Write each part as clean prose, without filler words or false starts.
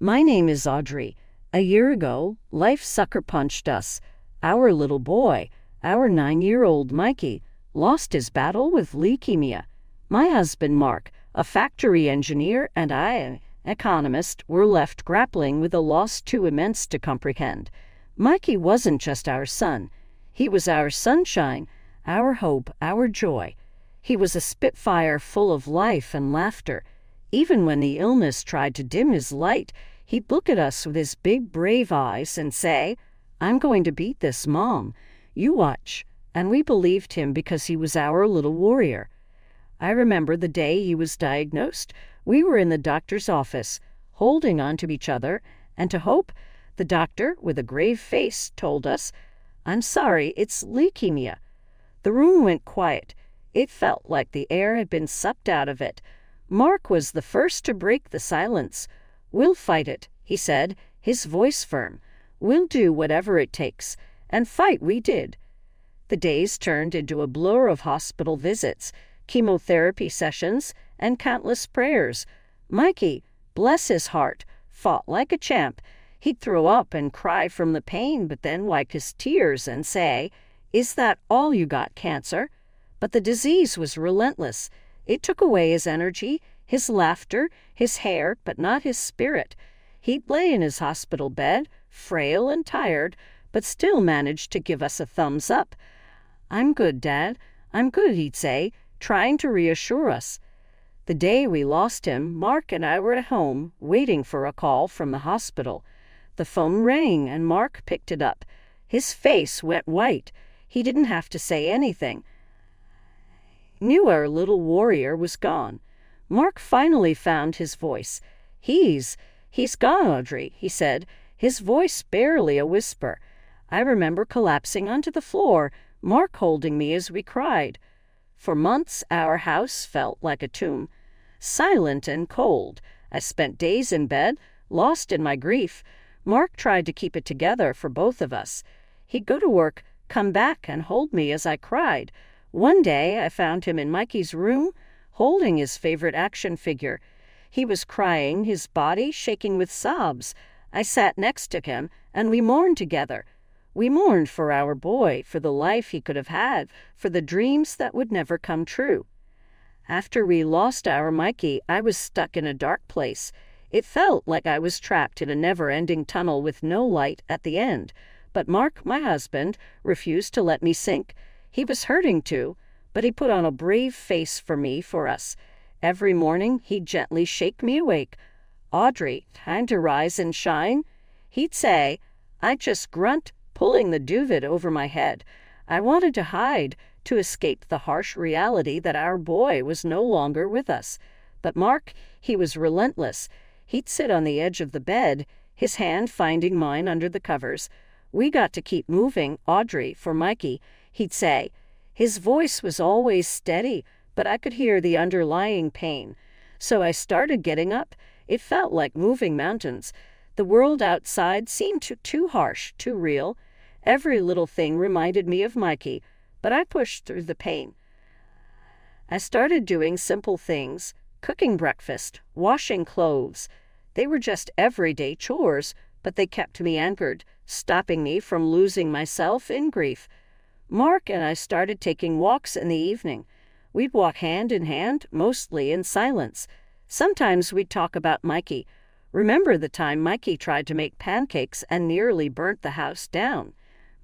My name is Audrey. A year ago, life sucker punched us. Our little boy, our 9-year-old Mikey, lost his battle with leukemia. My husband Mark, a factory engineer, and I, an economist, were left grappling with a loss too immense to comprehend. Mikey wasn't just our son. He was our sunshine, our hope, our joy. He was a spitfire full of life and laughter. Even when the illness tried to dim his light, he'd look at us with his big, brave eyes and say, "I'm going to beat this, Mom. You watch." And we believed him because he was our little warrior. I remember the day he was diagnosed. We were in the doctor's office, holding on to each other, and to hope, the doctor, with a grave face, told us, "I'm sorry, it's leukemia." The room went quiet. It felt like the air had been sucked out of it. Mark was the first to break the silence. "We'll fight it," he said, his voice firm. "We'll do whatever it takes." And fight we did. The days turned into a blur of hospital visits, chemotherapy sessions, and countless prayers. Mikey, bless his heart, fought like a champ. He'd throw up and cry from the pain, but then wipe his tears and say, "Is that all you got, cancer?" But the disease was relentless. It took away his energy, his laughter, his hair, but not his spirit. He'd lay in his hospital bed, frail and tired, but still managed to give us a thumbs up. "I'm good, Dad. I'm good," he'd say, trying to reassure us. The day we lost him, Mark and I were at home, waiting for a call from the hospital. The phone rang, and Mark picked it up. His face went white. He didn't have to say anything. Knew our little warrior was gone. Mark finally found his voice. He's gone, Audrey," he said, his voice barely a whisper. I remember collapsing onto the floor, Mark holding me as we cried. For months, our house felt like a tomb, silent and cold. I spent days in bed, lost in my grief. Mark tried to keep it together for both of us. He'd go to work, come back, and hold me as I cried. One day, I found him in Mikey's room, holding his favorite action figure. He was crying, his body shaking with sobs. I sat next to him, and we mourned together. We mourned for our boy, for the life he could have had, for the dreams that would never come true. After we lost our Mikey, I was stuck in a dark place. It felt like I was trapped in a never-ending tunnel with no light at the end. But Mark, my husband, refused to let me sink. He was hurting too, but he put on a brave face for us. Every morning, he'd gently shake me awake. "Audrey, time to rise and shine?" He'd say. I'd just grunt, pulling the duvet over my head. I wanted to hide, to escape the harsh reality that our boy was no longer with us. But Mark, he was relentless. He'd sit on the edge of the bed, his hand finding mine under the covers. "We got to keep moving, Audrey, for Mikey," he'd say. His voice was always steady, but I could hear the underlying pain. So I started getting up. It felt like moving mountains. The world outside seemed too harsh, too real. Every little thing reminded me of Mikey, but I pushed through the pain. I started doing simple things, cooking breakfast, washing clothes. They were just everyday chores, but they kept me anchored, stopping me from losing myself in grief. Mark and I started taking walks in the evening. We'd walk hand in hand, mostly in silence. Sometimes we'd talk about Mikey. Remember the time Mikey tried to make pancakes and nearly burnt the house down?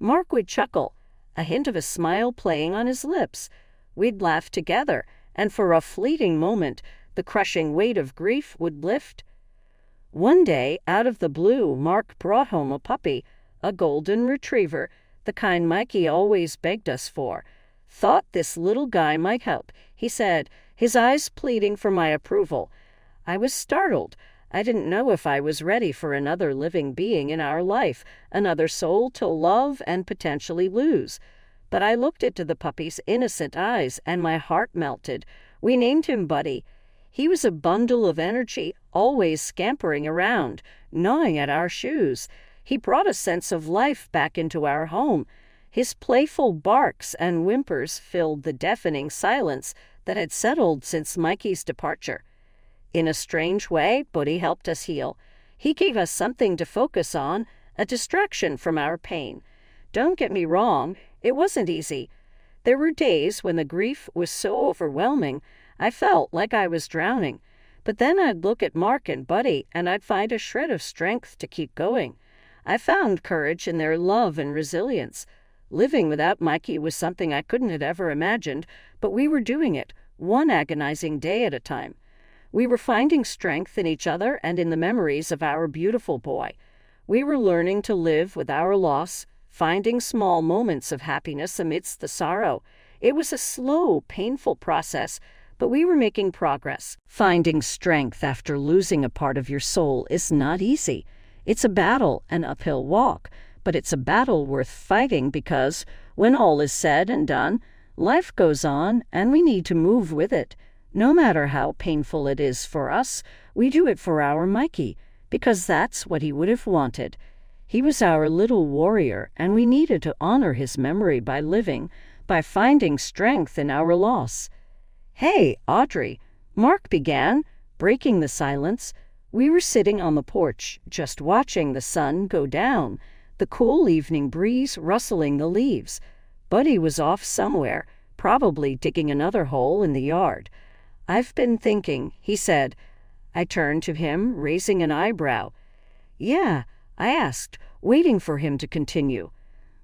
Mark would chuckle, a hint of a smile playing on his lips. We'd laugh together, and for a fleeting moment, the crushing weight of grief would lift. One day, out of the blue, Mark brought home a puppy, a golden retriever, the kind Mikey always begged us for. "Thought this little guy might help," he said, his eyes pleading for my approval. I was startled. I didn't know if I was ready for another living being in our life, another soul to love and potentially lose. But I looked into the puppy's innocent eyes, and my heart melted. We named him Buddy. He was a bundle of energy, always scampering around, gnawing at our shoes. He brought a sense of life back into our home. His playful barks and whimpers filled the deafening silence that had settled since Mikey's departure. In a strange way, Buddy helped us heal. He gave us something to focus on, a distraction from our pain. Don't get me wrong, it wasn't easy. There were days when the grief was so overwhelming, I felt like I was drowning. But then I'd look at Mark and Buddy, and I'd find a shred of strength to keep going. I found courage in their love and resilience. Living without Mikey was something I couldn't have ever imagined, but we were doing it, one agonizing day at a time. We were finding strength in each other and in the memories of our beautiful boy. We were learning to live with our loss, finding small moments of happiness amidst the sorrow. It was a slow, painful process, but we were making progress. Finding strength after losing a part of your soul is not easy. It's a battle, an uphill walk, but it's a battle worth fighting because, when all is said and done, life goes on and we need to move with it. No matter how painful it is for us, we do it for our Mikey, because that's what he would have wanted. He was our little warrior, and we needed to honor his memory by living, by finding strength in our loss. "Hey, Audrey," Mark began, breaking the silence. We were sitting on the porch, just watching the sun go down, the cool evening breeze rustling the leaves. Buddy was off somewhere, probably digging another hole in the yard. "I've been thinking," he said. I turned to him, raising an eyebrow. "Yeah?" I asked, waiting for him to continue.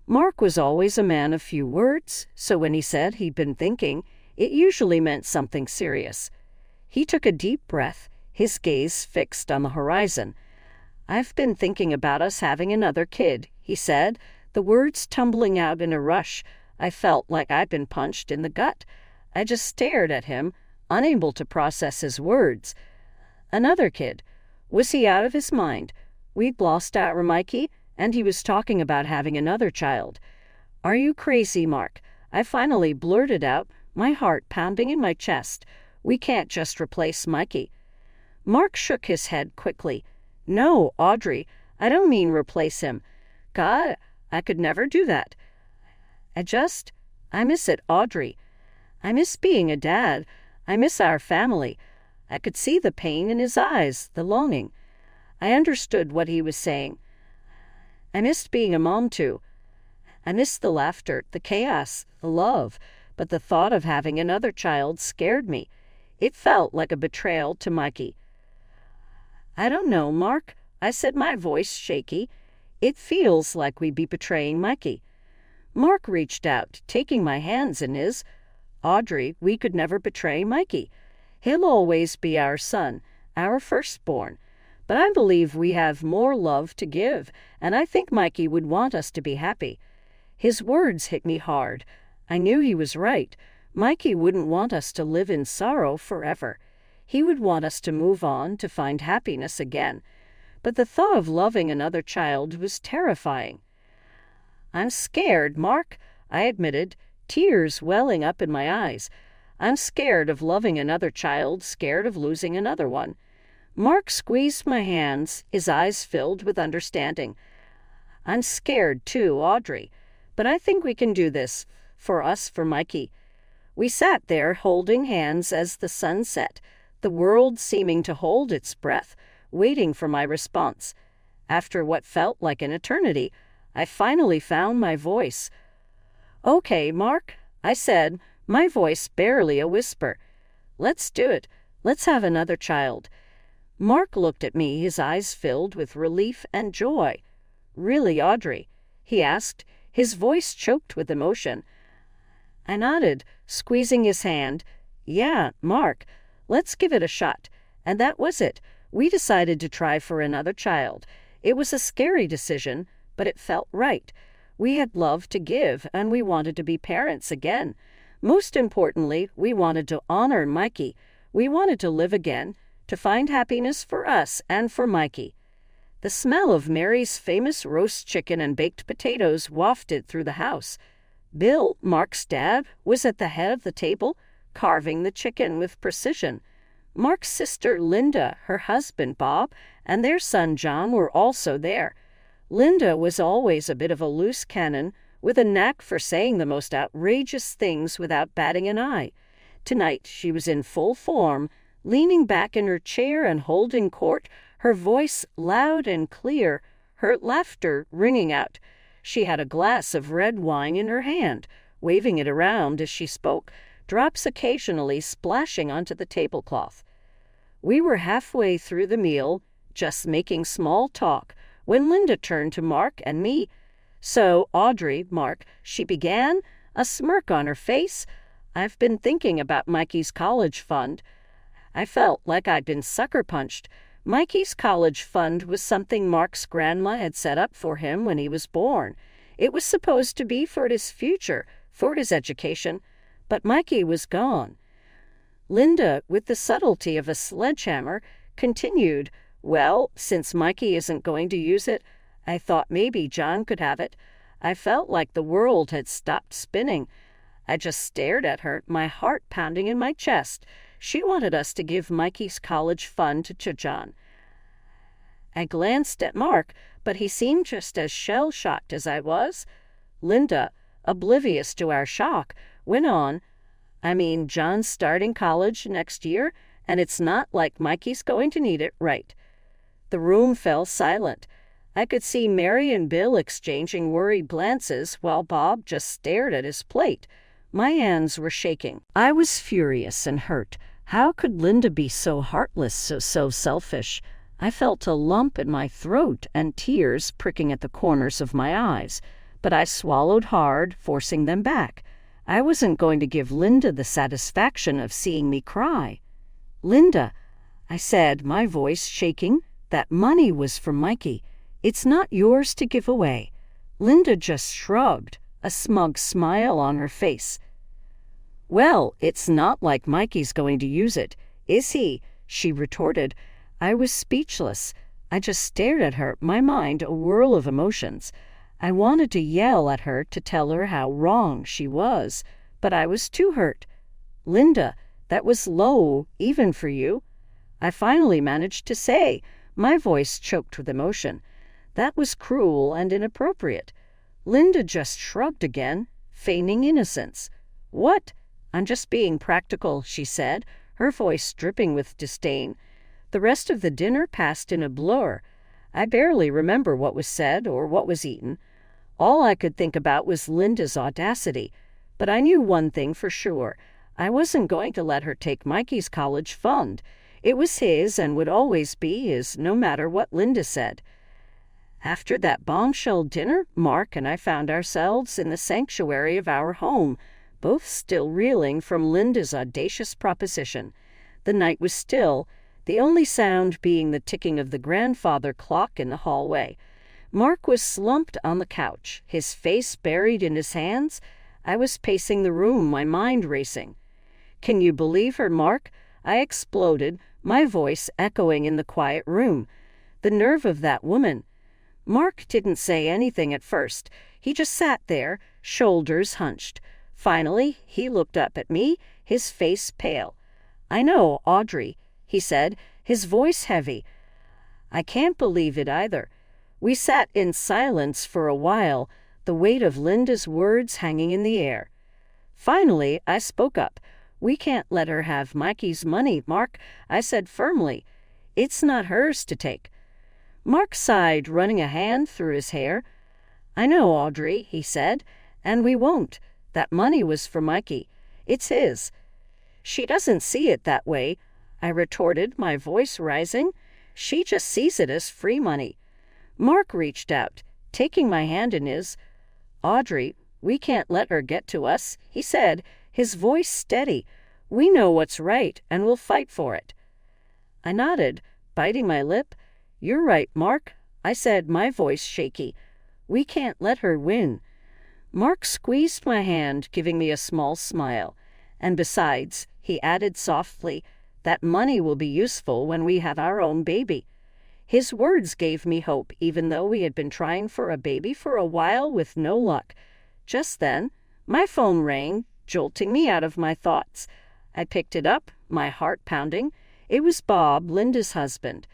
Mark was always a man of few words, so when he said he'd been thinking, it usually meant something serious. He took a deep breath, his gaze fixed on the horizon. "I've been thinking about us having another kid," he said, the words tumbling out in a rush. I felt like I'd been punched in the gut. I just stared at him, unable to process his words. Another kid. Was he out of his mind? We'd lost our Mikey, and he was talking about having another child. "Are you crazy, Mark?" I finally blurted out, my heart pounding in my chest. "We can't just replace Mikey." Mark shook his head quickly. "No, Audrey, I don't mean replace him. God, I could never do that. I miss it, Audrey. I miss being a dad. I miss our family." I could see the pain in his eyes, the longing. I understood what he was saying. I missed being a mom too. I missed the laughter, the chaos, the love, but the thought of having another child scared me. It felt like a betrayal to Mikey. "I don't know, Mark," I said, my voice shaky. "It feels like we'd be betraying Mikey." Mark reached out, taking my hands in his. "Audrey, we could never betray Mikey. He'll always be our son, our firstborn. But I believe we have more love to give, and I think Mikey would want us to be happy." His words hit me hard. I knew he was right. Mikey wouldn't want us to live in sorrow forever. He would want us to move on, to find happiness again. But the thought of loving another child was terrifying. "I'm scared, Mark," I admitted, tears welling up in my eyes. "I'm scared of loving another child, scared of losing another one." Mark squeezed my hands, his eyes filled with understanding. "I'm scared too, Audrey, but I think we can do this, for us, for Mikey." We sat there holding hands as the sun set, the world seeming to hold its breath, waiting for my response. After what felt like an eternity, I finally found my voice. "Okay, Mark," I said, my voice barely a whisper. "Let's do it. Let's have another child." Mark looked at me, his eyes filled with relief and joy. "Really, Audrey?" he asked, his voice choked with emotion. I nodded, squeezing his hand. "Yeah, Mark, let's give it a shot." And that was it. We decided to try for another child. It was a scary decision, but it felt right. We had love to give, and we wanted to be parents again. Most importantly, we wanted to honor Mikey. We wanted to live again, to find happiness for us and for Mikey. The smell of Mary's famous roast chicken and baked potatoes wafted through the house. Bill, Mark's dad, was at the head of the table, carving the chicken with precision. Mark's sister Linda, her husband Bob, and their son John were also there. Linda was always a bit of a loose cannon, with a knack for saying the most outrageous things without batting an eye. Tonight she was in full form, leaning back in her chair and holding court, her voice loud and clear, her laughter ringing out. She had a glass of red wine in her hand, waving it around as she spoke, drops occasionally splashing onto the tablecloth. We were halfway through the meal, just making small talk, when Linda turned to Mark and me. "So, Audrey, Mark," she began, a smirk on her face, "I've been thinking about Mikey's college fund." I felt like I'd been sucker punched. Mikey's college fund was something Mark's grandma had set up for him when he was born. It was supposed to be for his future, for his education, but Mikey was gone. Linda, with the subtlety of a sledgehammer, continued, "Well, since Mikey isn't going to use it, I thought maybe John could have it." I felt like the world had stopped spinning. I just stared at her, my heart pounding in my chest. She wanted us to give Mikey's college fund to John. I glanced at Mark, but he seemed just as shell-shocked as I was. Linda, oblivious to our shock, went on, "I mean, John's starting college next year, and it's not like Mikey's going to need it, right?" The room fell silent. I could see Mary and Bill exchanging worried glances while Bob just stared at his plate. My hands were shaking. I was furious and hurt. How could Linda be so heartless, so selfish? I felt a lump in my throat and tears pricking at the corners of my eyes, but I swallowed hard, forcing them back. I wasn't going to give Linda the satisfaction of seeing me cry. "Linda," I said, my voice shaking, "that money was for Mikey. It's not yours to give away." Linda just shrugged, a smug smile on her face. "Well, it's not like Mikey's going to use it, is he?" she retorted. I was speechless. I just stared at her, my mind a whirl of emotions. I wanted to yell at her to tell her how wrong she was, but I was too hurt. "Linda, that was low, even for you." I finally managed to say, my voice choked with emotion. "That was cruel and inappropriate." Linda just shrugged again, feigning innocence. "What? I'm just being practical," she said, her voice dripping with disdain. The rest of the dinner passed in a blur. I barely remember what was said or what was eaten. All I could think about was Linda's audacity. But I knew one thing for sure. I wasn't going to let her take Mikey's college fund. It was his and would always be his, no matter what Linda said. After that bombshell dinner, Mark and I found ourselves in the sanctuary of our home, both still reeling from Linda's audacious proposition. The night was still, the only sound being the ticking of the grandfather clock in the hallway. Mark was slumped on the couch, his face buried in his hands. I was pacing the room, my mind racing. "Can you believe her, Mark?" I exploded, my voice echoing in the quiet room. "The nerve of that woman." Mark didn't say anything at first. He just sat there, shoulders hunched. Finally, he looked up at me, his face pale. "I know, Audrey," he said, his voice heavy. I can't believe it either. We sat in silence for a while, the weight of Linda's words hanging in the air. Finally, I spoke up. "We can't let her have Mikey's money, Mark," I said firmly. "It's not hers to take." Mark sighed, running a hand through his hair. "I know, Audrey," he said, "and we won't. That money was for Mikey. It's his." "She doesn't see it that way," I retorted, my voice rising. "She just sees it as free money." Mark reached out, taking my hand in his. "Audrey, we can't let her get to us," he said, his voice steady. "We know what's right, and we'll fight for it." I nodded, biting my lip. "You're right, Mark," I said, my voice shaky. "We can't let her win." Mark squeezed my hand, giving me a small smile. "And besides," he added softly, "that money will be useful when we have our own baby." His words gave me hope, even though we had been trying for a baby for a while with no luck. Just then, my phone rang, jolting me out of my thoughts. I picked it up, my heart pounding. It was Bob, Linda's husband.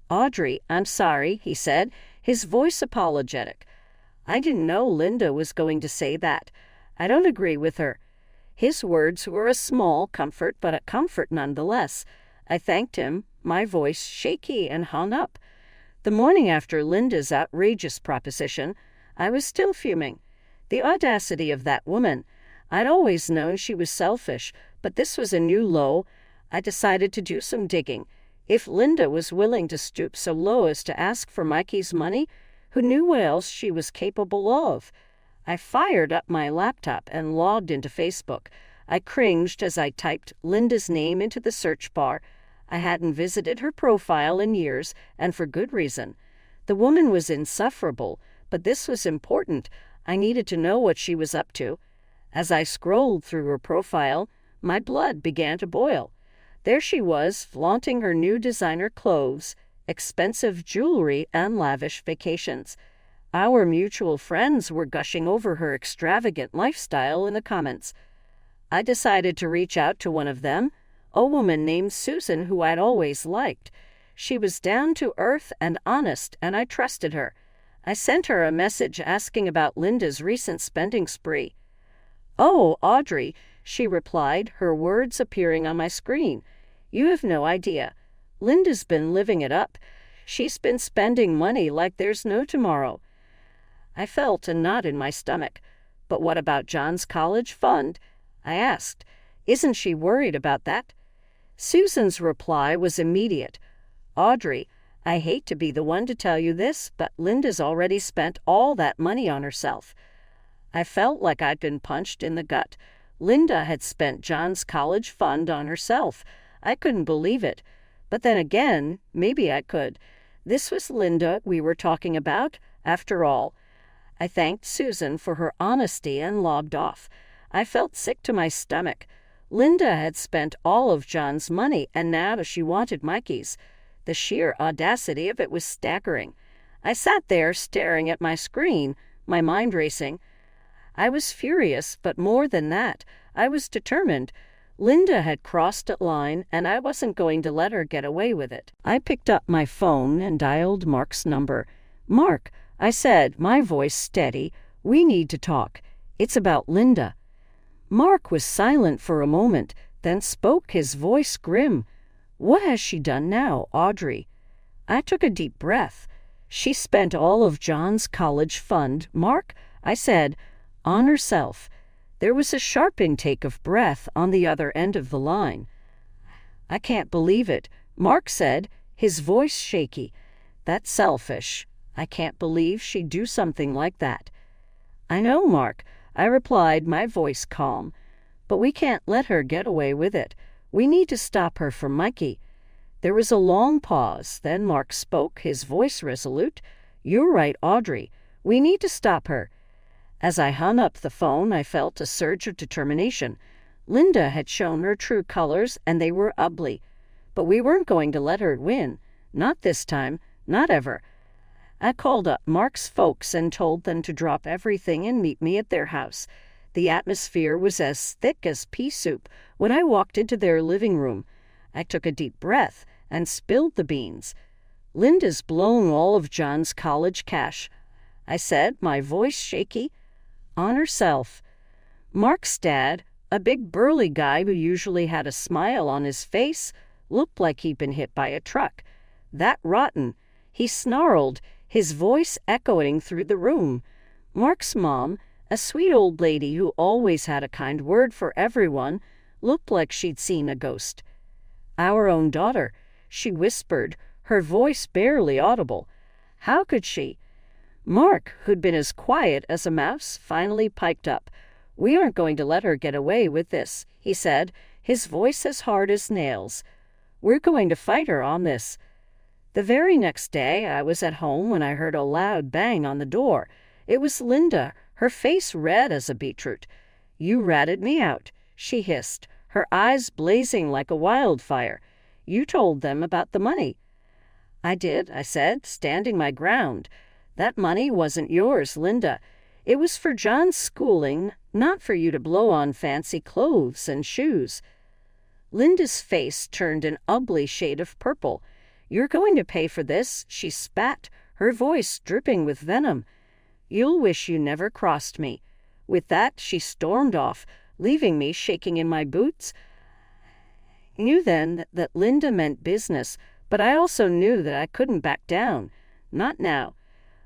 "Audrey, I'm sorry," he said, his voice apologetic. "I didn't know Linda was going to say that. I don't agree with her." His words were a small comfort, but a comfort nonetheless. I thanked him, my voice shaky, and hung up. The morning after Linda's outrageous proposition, I was still fuming. The audacity of that woman. I'd always known she was selfish, but this was a new low. I decided to do some digging. If Linda was willing to stoop so low as to ask for Mikey's money, who knew what else she was capable of? I fired up my laptop and logged into Facebook. I cringed as I typed Linda's name into the search bar. I hadn't visited her profile in years, and for good reason. The woman was insufferable, but this was important. I needed to know what she was up to. As I scrolled through her profile, my blood began to boil. There she was, flaunting her new designer clothes, expensive jewelry, and lavish vacations. Our mutual friends were gushing over her extravagant lifestyle in the comments. I decided to reach out to one of them, a woman named Susan who I'd always liked. She was down to earth and honest, and I trusted her. I sent her a message asking about Linda's recent spending spree. "Oh, Audrey," she replied, her words appearing on my screen. "You have no idea. Linda's been living it up. She's been spending money like there's no tomorrow." I felt a knot in my stomach. "But what about John's college fund?" I asked. "Isn't she worried about that?" Susan's reply was immediate. "Audrey, I hate to be the one to tell you this, but Linda's already spent all that money on herself." I felt like I'd been punched in the gut. Linda had spent John's college fund on herself. I couldn't believe it. But then again, maybe I could. This was Linda we were talking about, after all. I thanked Susan for her honesty and logged off. I felt sick to my stomach. Linda had spent all of John's money, and now she wanted Mikey's. The sheer audacity of it was staggering. I sat there staring at my screen, my mind racing. I was furious, but more than that, I was determined. Linda had crossed a line, and I wasn't going to let her get away with it. I picked up my phone and dialed Mark's number. "Mark," I said, my voice steady, "we need to talk. It's about Linda." Mark was silent for a moment, then spoke, his voice grim. "What has she done now, Audrey?" I took a deep breath. "She spent all of John's college fund, Mark," I said, "on herself." There was a sharp intake of breath on the other end of the line. "I can't believe it," Mark said, his voice shaky. "That's selfish. I can't believe she'd do something like that." "I know, Mark," I replied, my voice calm. "But we can't let her get away with it. We need to stop her from Mikey." There was a long pause. Then Mark spoke, his voice resolute. "You're right, Audrey. We need to stop her." As I hung up the phone, I felt a surge of determination. Linda had shown her true colors, and they were ugly. But we weren't going to let her win. Not this time. Not ever. I called up Mark's folks and told them to drop everything and meet me at their house. The atmosphere was as thick as pea soup when I walked into their living room. I took a deep breath and spilled the beans. "Linda's blown all of John's college cash," I said, my voice shaky. "On herself." Mark's dad, a big burly guy who usually had a smile on his face, looked like he'd been hit by a truck. "That rotten," he snarled, his voice echoing through the room. Mark's mom, a sweet old lady who always had a kind word for everyone, looked like she'd seen a ghost. "Our own daughter," she whispered, her voice barely audible. "How could she?" Mark, who'd been as quiet as a mouse, finally piped up. "We aren't going to let her get away with this," he said, his voice as hard as nails. "We're going to fight her on this." The very next day, I was at home when I heard a loud bang on the door. It was Linda, her face red as a beetroot. "You ratted me out," she hissed, her eyes blazing like a wildfire. "You told them about the money." "I did," I said, standing my ground. "That money wasn't yours, Linda. It was for John's schooling, not for you to blow on fancy clothes and shoes." Linda's face turned an ugly shade of purple. "You're going to pay for this," she spat, her voice dripping with venom. "You'll wish you never crossed me." With that, she stormed off, leaving me shaking in my boots. I knew then that Linda meant business, But I also knew that I couldn't back down. Not now.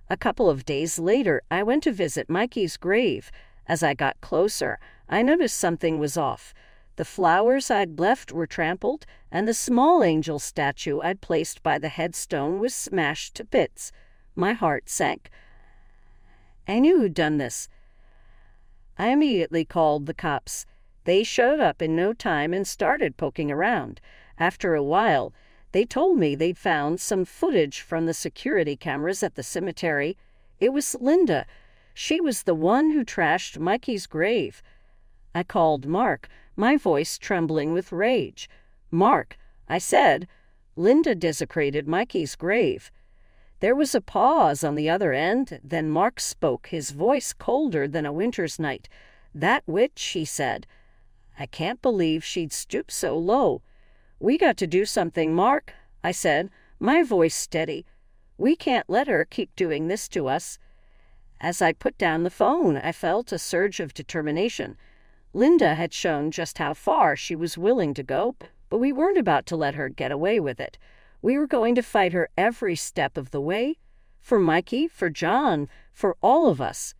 A couple of days later, I went to visit Mikey's grave. As I got closer, I noticed something was off. The flowers I'd left were trampled, and the small angel statue I'd placed by the headstone was smashed to bits. My heart sank. I knew who'd done this. I immediately called the cops. They showed up in no time and started poking around. After a while, they told me they'd found some footage from the security cameras at the cemetery. It was Linda. She was the one who trashed Mikey's grave. I called Mark, my voice trembling with rage. "Mark," I said, "Linda desecrated Mikey's grave." There was a pause on the other end, then Mark spoke, his voice colder than a winter's night. "That witch," he said. "I can't believe she'd stoop so low." "We got to do something, Mark," I said, my voice steady. "We can't let her keep doing this to us." As I put down the phone, I felt a surge of determination. Linda had shown just how far she was willing to go, but we weren't about to let her get away with it. We were going to fight her every step of the way. For Mikey, for John, for all of us.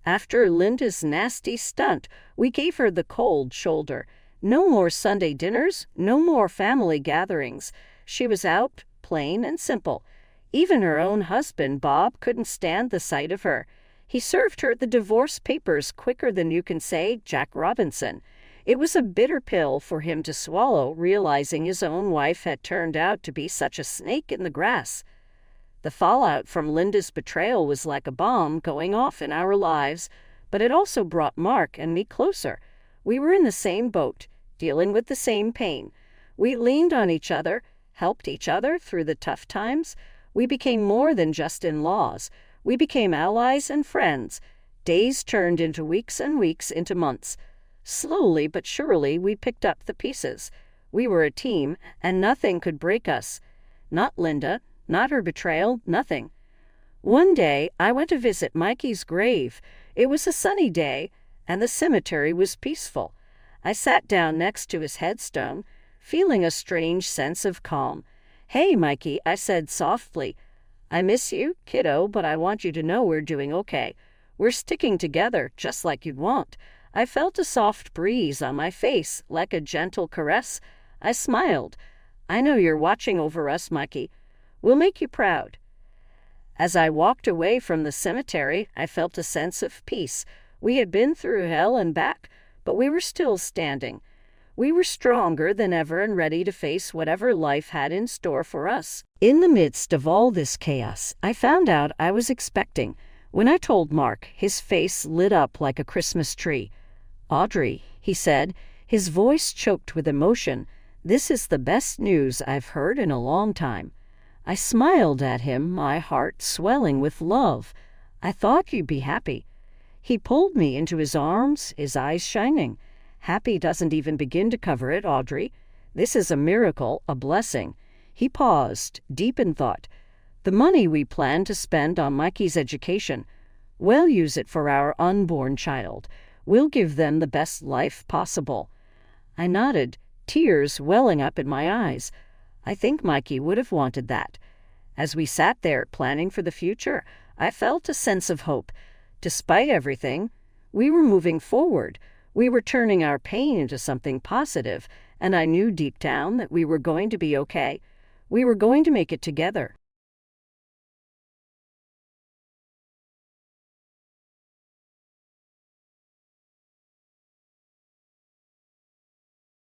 After Linda's nasty stunt, we gave her the cold shoulder. No more Sunday dinners, no more family gatherings. She was out, plain and simple. Even her own husband, Bob, couldn't stand the sight of her. He served her the divorce papers quicker than you can say Jack Robinson. It was a bitter pill for him to swallow, realizing his own wife had turned out to be such a snake in the grass. The fallout from Linda's betrayal was like a bomb going off in our lives, but it also brought Mark and me closer. We were in the same boat, dealing with the same pain. We leaned on each other, helped each other through the tough times. We became more than just in-laws. We became allies and friends. Days turned into weeks and weeks into months. Slowly but surely we picked up the pieces. We were a team, and nothing could break us. Not Linda, not her betrayal, nothing. One day I went to visit Mikey's grave. It was a sunny day, and the cemetery was peaceful. I sat down next to his headstone, feeling a strange sense of calm. "Hey, Mikey," I said softly. "I miss you, kiddo, but I want you to know we're doing okay. We're sticking together, just like you'd want." I felt a soft breeze on my face, like a gentle caress. I smiled. "I know you're watching over us, Mikey. We'll make you proud." As I walked away from the cemetery, I felt a sense of peace. We had been through hell and back, but we were still standing. We were stronger than ever and ready to face whatever life had in store for us. In the midst of all this chaos, I found out I was expecting. When I told Mark, his face lit up like a Christmas tree. "Audrey," he said, his voice choked with emotion, "this is the best news I've heard in a long time." I smiled at him, my heart swelling with love. "I thought you'd be happy." He pulled me into his arms, his eyes shining. "Happy doesn't even begin to cover it, Audrey. This is a miracle, a blessing." He paused, deep in thought. "The money we plan to spend on Mikey's education, we'll use it for our unborn child. We'll give them the best life possible." I nodded, tears welling up in my eyes. I think Mikey would have wanted that. As we sat there planning for the future, I felt a sense of hope. Despite everything, we were moving forward. We were turning our pain into something positive, and I knew deep down that we were going to be okay. We were going to make it together.